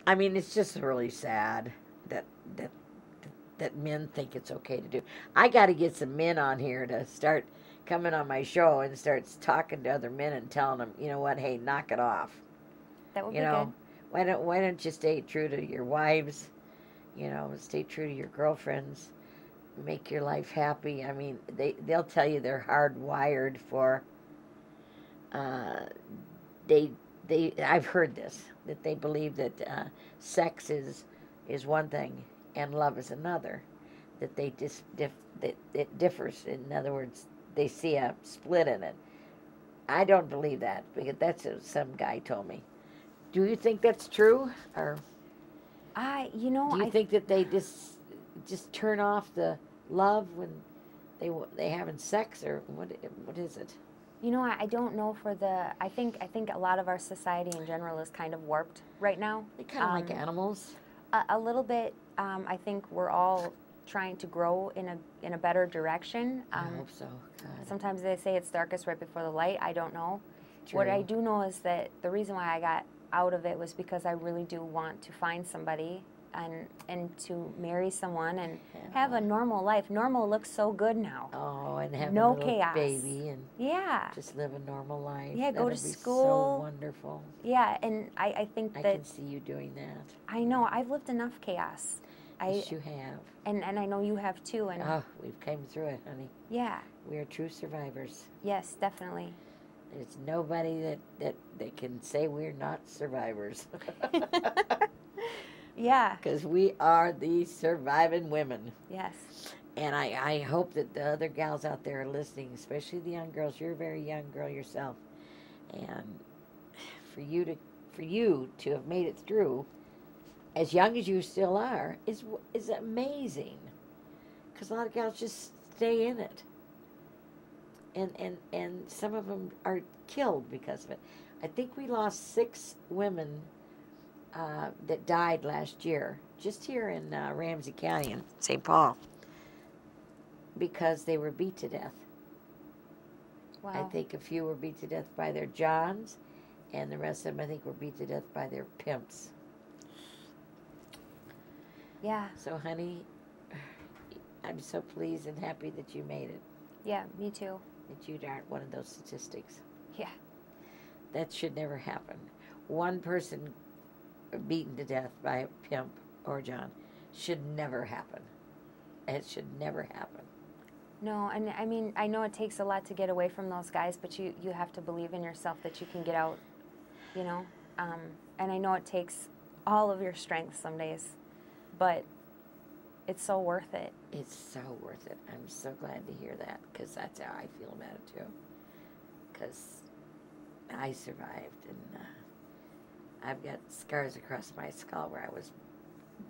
I mean, it's just really sad that that that men think it's okay to do. I got to get some men on here to start coming on my show and starts talking to other men and telling them, you know what, hey, knock it off. That would You be good. know, why don't you stay true to your wives? You know, stay true to your girlfriends. Make your life happy. I mean, they'll tell you they're hardwired for. Uh, they I've heard this, that they believe that sex is one thing and love is another. That they that it differs. In other words, they see a split in it. I don't believe that because that's what some guy told me. Do you think that's true, or do you I think that they just turn off the love when they having sex, or what is it? I don't know for the. I think a lot of our society in general is kind of warped right now. They kind of like animals. A little bit. I think we're all trying to grow in a better direction. I hope so. God. Sometimes they say it's darkest right before the light. I don't know. True. What I do know is that the reason why I got out of it was because I really do want to find somebody and to marry someone and have a normal life. Normal looks so good now. Oh, and have No a little chaos. baby and Yeah. just live a normal life. Yeah, go to That'd be school. so wonderful. Yeah, and I think I that can see you doing that. I know I've lived enough chaos. Yes, you have. And I know you have too. And Oh, we've came through it, honey. yeah, We are true survivors. yes, definitely. There's nobody that can say we're not survivors. Yeah. Because we are the surviving women. Yes. And I hope that the other gals out there are listening, especially the young girls. You're a very young girl yourself. And for you to have made it through, as young as you still are, is amazing. Because a lot of gals just stay in it. And some of them are killed because of it. I think we lost 6 women that died last year, just here in Ramsey County in St. Paul, because they were beat to death. Wow. I think a few were beat to death by their johns, and the rest of them, I think, were beat to death by their pimps. Yeah. So, honey, I'm so pleased and happy that you made it, Yeah, me too. that you aren't one of those statistics. Yeah. That should never happen. One person beaten to death by a pimp or john should never happen. It should never happen. No, and I mean, I know it takes a lot to get away from those guys, but you have to believe in yourself that you can get out, you know? And I know it takes all of your strength some days, but it's so worth it. It's so worth it. I'm so glad to hear that, because that's how I feel about it too. Because I survived, and I've got scars across my skull where I was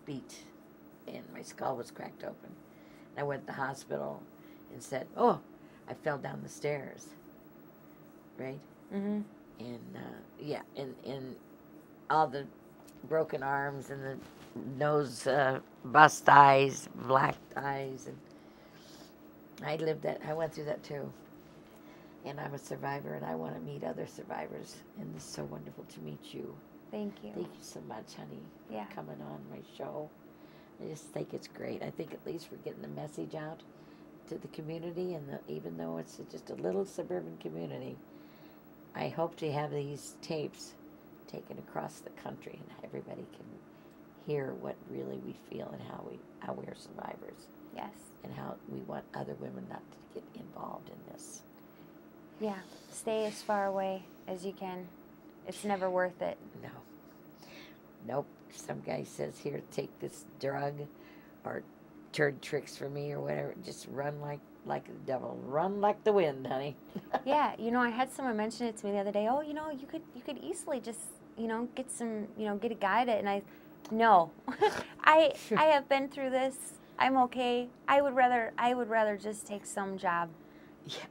beat, and my skull was cracked open. And I went to the hospital and said, "Oh, I fell down the stairs." Right? Mm-hmm. And yeah, and all the broken arms and the nose, bust eyes, black eyes, and I went through that too. And I'm a survivor, and I want to meet other survivors. And it's so wonderful to meet you. Thank you. Thank you so much, honey, Yeah. for coming on my show. I just think it's great. I think at least we're getting the message out to the community, and even though it's just a little suburban community, I hope to have these tapes taken across the country, and everybody can hear what really we feel and how we are survivors, Yes. and how we want other women not to get involved in this. Yeah. Stay as far away as you can. It's never worth it. No. Nope. Some guy says, "Here, take this drug," or "turn tricks for me," or whatever. Just run like the devil. Run like the wind, honey. Yeah, I had someone mention it to me the other day. Oh, you could easily just, get some, get a guy to, and no, I have been through this. I'm okay. I would rather just take some job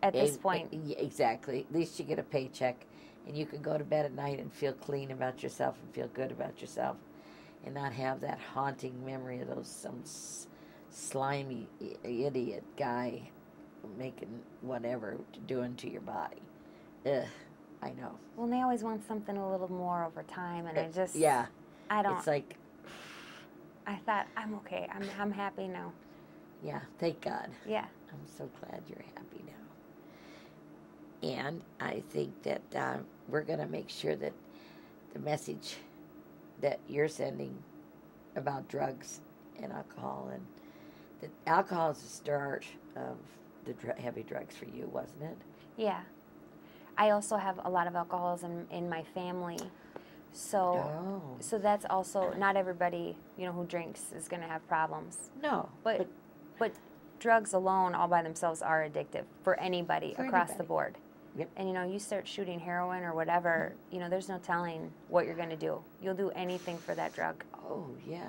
at this point. Yeah, exactly. At least you get a paycheck, and you can go to bed at night and feel clean about yourself and feel good about yourself, and not have that haunting memory of some slimy idiot guy making whatever doing to your body. Ugh, I know. Well, they always want something a little more over time, and I just Yeah, I don't. It's like, I thought, I'm okay. I'm happy now. yeah, thank God. Yeah. I'm so glad you're happy now. And I think that we're going to make sure that the message that you're sending about drugs and alcohol, and that alcohol is the start of the heavy drugs for you, wasn't it? Yeah. I also have a lot of alcoholism in my family. So Oh. so that's also, not everybody, who drinks is going to have problems. No. But drugs alone all by themselves are addictive for anybody across the board. Yep. And you start shooting heroin or whatever, there's no telling what you're going to do. You'll do anything for that drug. Oh, yeah.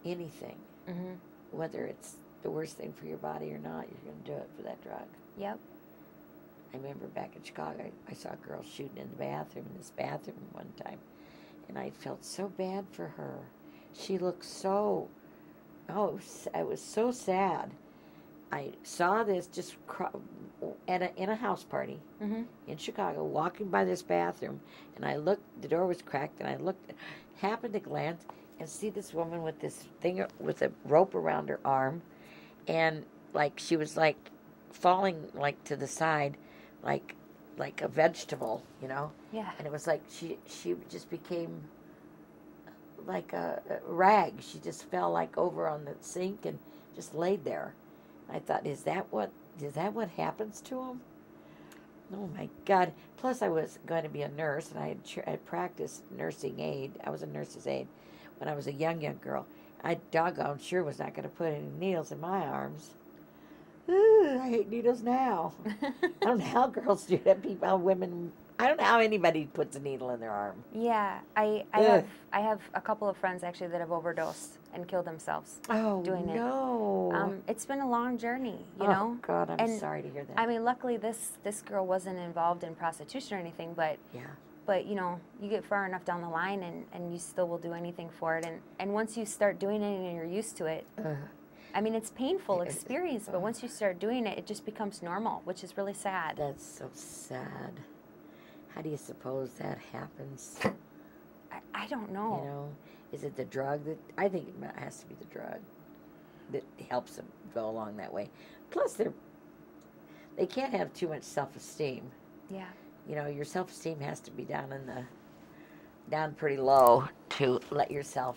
Anything. Mm-hmm. Whether it's the worst thing for your body or not, you're going to do it for that drug. Yep. I remember back in Chicago, I saw a girl shooting in this bathroom one time, and I felt so bad for her. She looked so, I was so sad. I saw this just in a house party Mm-hmm. in Chicago, walking by this bathroom, and I looked, the door was cracked, and I happened to glance and see this woman with this thing, with a rope around her arm, and like she was like falling like to the side, like a vegetable, Yeah. and it was like she just became like a rag. She just fell like over on the sink and just laid there. I thought, is that what happens to them? Oh my God! Plus, I was going to be a nurse, and I had practiced nursing aid. I was a nurse's aide when I was a young girl. I doggone sure was not going to put any needles in my arms. Ooh, I hate needles now. I don't know how girls do that. Women. I don't know how anybody puts a needle in their arm. Yeah, I have a couple of friends actually that have overdosed and killed themselves. Oh, doing it. no. It's been a long journey, Oh, God, I'm And, sorry to hear that. I mean, luckily this girl wasn't involved in prostitution or anything, but yeah. But you get far enough down the line, and you still will do anything for it. And once you start doing it and you're used to it, I mean, it's painful experience, but once you start doing it, it just becomes normal, which is really sad. That's so sad. How do you suppose that happens? I don't know. Is it the drug that, I think it has to be the drug that helps them go along that way. Plus, they can't have too much self-esteem. Yeah. Your self-esteem has to be down pretty low to let yourself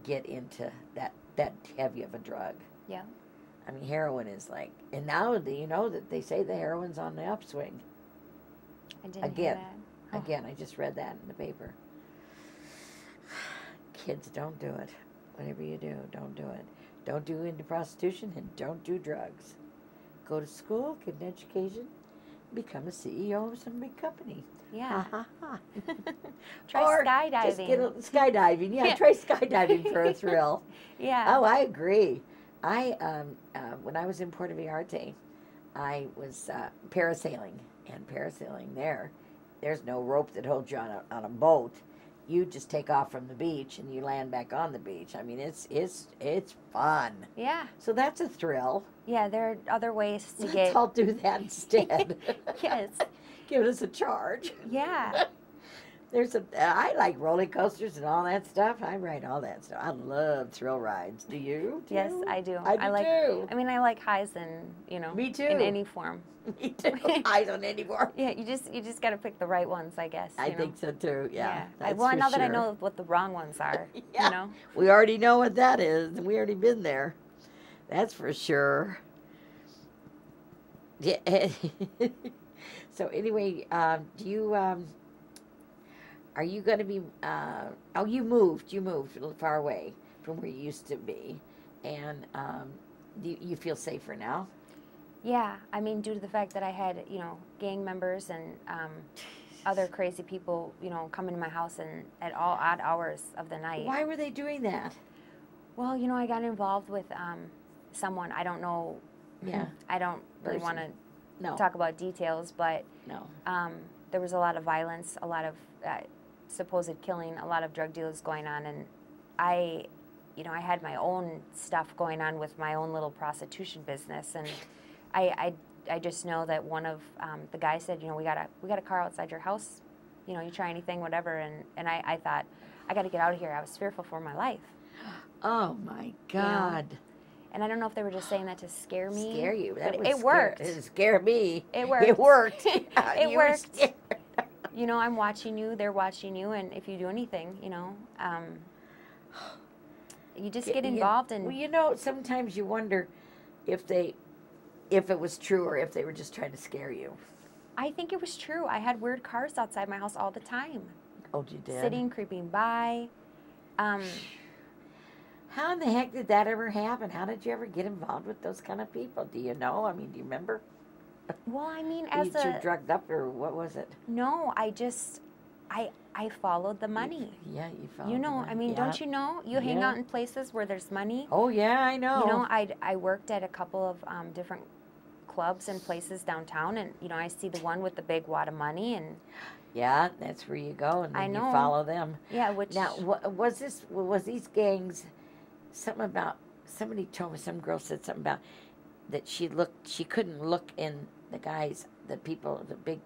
get into that heavy of a drug. Yeah. I mean, heroin is like, and now that they say the heroin's on the upswing. I didn't hear that. Oh. Again, I just read that in the paper. Kids, don't do it. Whatever you do, don't do it. Don't do into prostitution, and don't do drugs. Go to school, get an education, become a CEO of some big company. Yeah. Ha, ha, ha. Try or skydiving. Just get skydiving. Yeah, try skydiving for a thrill. Yeah. Oh, I agree. When I was in Puerto Vallarta, I was parasailing, and parasailing there's no rope that holds you on a boat. You just take off from the beach and you land back on the beach. I mean, it's fun. Yeah. So that's a thrill. Yeah, there are other ways to Let's all do that instead. Yes. Give us a charge. Yeah. I like roller coasters and all that stuff. I ride all that stuff. I love thrill rides. Do you? Yes, I do. I do too. I mean, I like highs in Me too. in any form. Me too. Highs on any form. Yeah, you just got to pick the right ones, I guess. I think so too. Yeah. Well, now that I know what the wrong ones are, yeah. We already know what that is, and we already been there. That's for sure. Yeah. So anyway, do you are you going to be? You moved a little far away from where you used to be, and do you feel safer now? Yeah, I mean, due to the fact that I had, gang members and other crazy people, come into my house and at all odd hours of the night. Why were they doing that? Well, I got involved with someone. I don't know. Yeah. I don't really want to No. talk about details, but No. there was a lot of violence, a lot of supposed killing, a lot of drug deals going on, and I had my own stuff going on with my own little prostitution business, and I just know that one of the guys said, we got a car outside your house, you try anything, whatever, and I thought, I got to get out of here. I was fearful for my life. Oh my God. And I don't know if they were just saying that to scare me. Scare you. That but would it worked. It scared me. It worked. It worked. It You were worked. scared. I'm watching you, they're watching you, and if you do anything, you just get involved in. Well, sometimes you wonder if it was true or if they were just trying to scare you. I think it was true. I had weird cars outside my house all the time. Oh, you did? Sitting, creeping by. How in the heck did that ever happen? How did you ever get involved with those kind of people? Do you know? I mean, do you remember? Well, I mean, Were you too drugged up, or what was it? No, I followed the money. Yeah, you followed the money. I mean, yeah. Don't you know? You hang out in places where there's money. Oh, yeah, I know. I worked at a couple of different clubs and places downtown, and, I see the one with the big wad of money, and... Yeah, that's where you go, and then you follow them. Yeah, which... Now, was these gangs, somebody told me, some girl said something about that she couldn't look in the big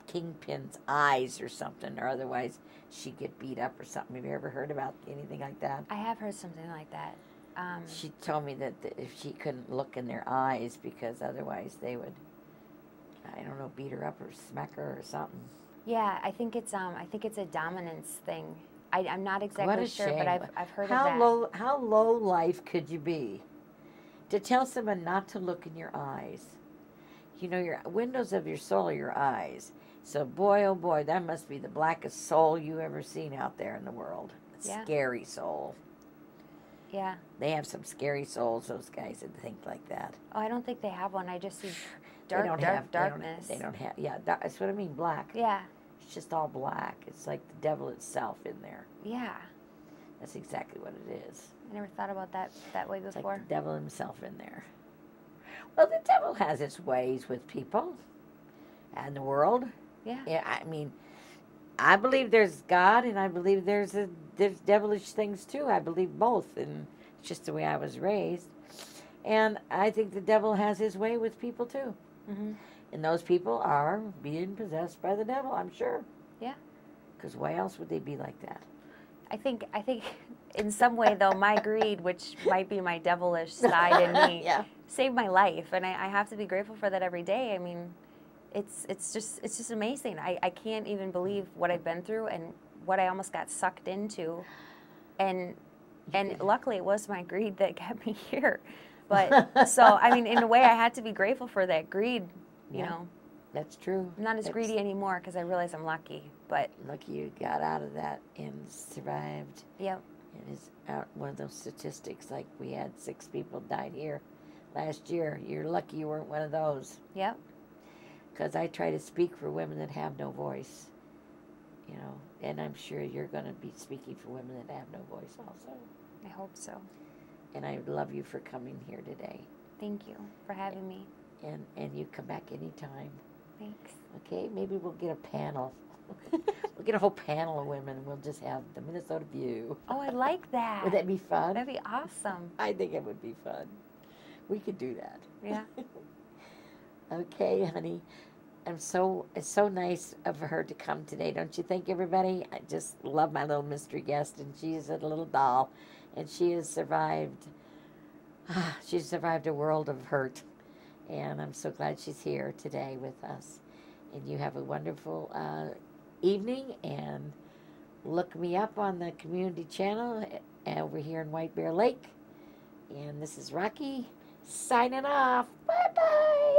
kingpin's eyes or something, or otherwise she'd get beat up or something. Have you ever heard about anything like that? I have heard something like that. She told me that if she couldn't look in their eyes, because otherwise they would, I don't know, beat her up or smack her or something. Yeah, I think it's a dominance thing. I'm not exactly sure, shame. but I've heard of that. How low life could you be to tell someone not to look in your eyes? Your windows of your soul are your eyes. So boy, oh boy, that must be the blackest soul you ever seen out there in the world. Yeah. Scary soul. Yeah. They have some scary souls, those guys that think like that. Oh, I don't think they have one. I just see darkness. They don't have, yeah, that's what I mean, black. Yeah. It's just all black. It's like the devil itself in there. Yeah. That's exactly what it is. I never thought about that way before. It's like the devil himself in there. Well, the devil has its ways with people and the world. Yeah. Yeah, I mean, I believe there's God, and I believe there's devilish things too. I believe both, and it's just the way I was raised. And I think the devil has his way with people too. Mm-hmm. And those people are being possessed by the devil, I'm sure. Yeah. Because why else would they be like that? I think in some way, though, my greed, which might be my devilish side in me, yeah. saved my life. And I have to be grateful for that every day. I mean, it's just amazing. I can't even believe what I've been through and what I almost got sucked into. And luckily, it was my greed that kept me here. But so, I mean, in a way, I had to be grateful for that greed, you know. That's true. I'm not as greedy anymore because I realize I'm lucky. But lucky you got out of that and survived. Yep. It is out one of those statistics, like we had 6 people died here last year. You're lucky you weren't one of those. Yep. Because I try to speak for women that have no voice, and I'm sure you're going to be speaking for women that have no voice also. I hope so. And I love you for coming here today. Thank you for having me. And you come back anytime. Thanks. Okay, maybe we'll get a panel. We'll get a whole panel of women, and we'll just have the Minnesota View. Oh, I like that. Would that be fun? That'd be awesome. I think it would be fun. We could do that. Yeah. Okay, honey. It's so nice of her to come today, don't you think, everybody? I just love my little mystery guest, and she's a little doll, and she has survived. She's survived a world of hurt, and I'm so glad she's here today with us. And you have a wonderful evening, and look me up on the community channel over here in White Bear Lake. And this is Rocky signing off. Bye-bye.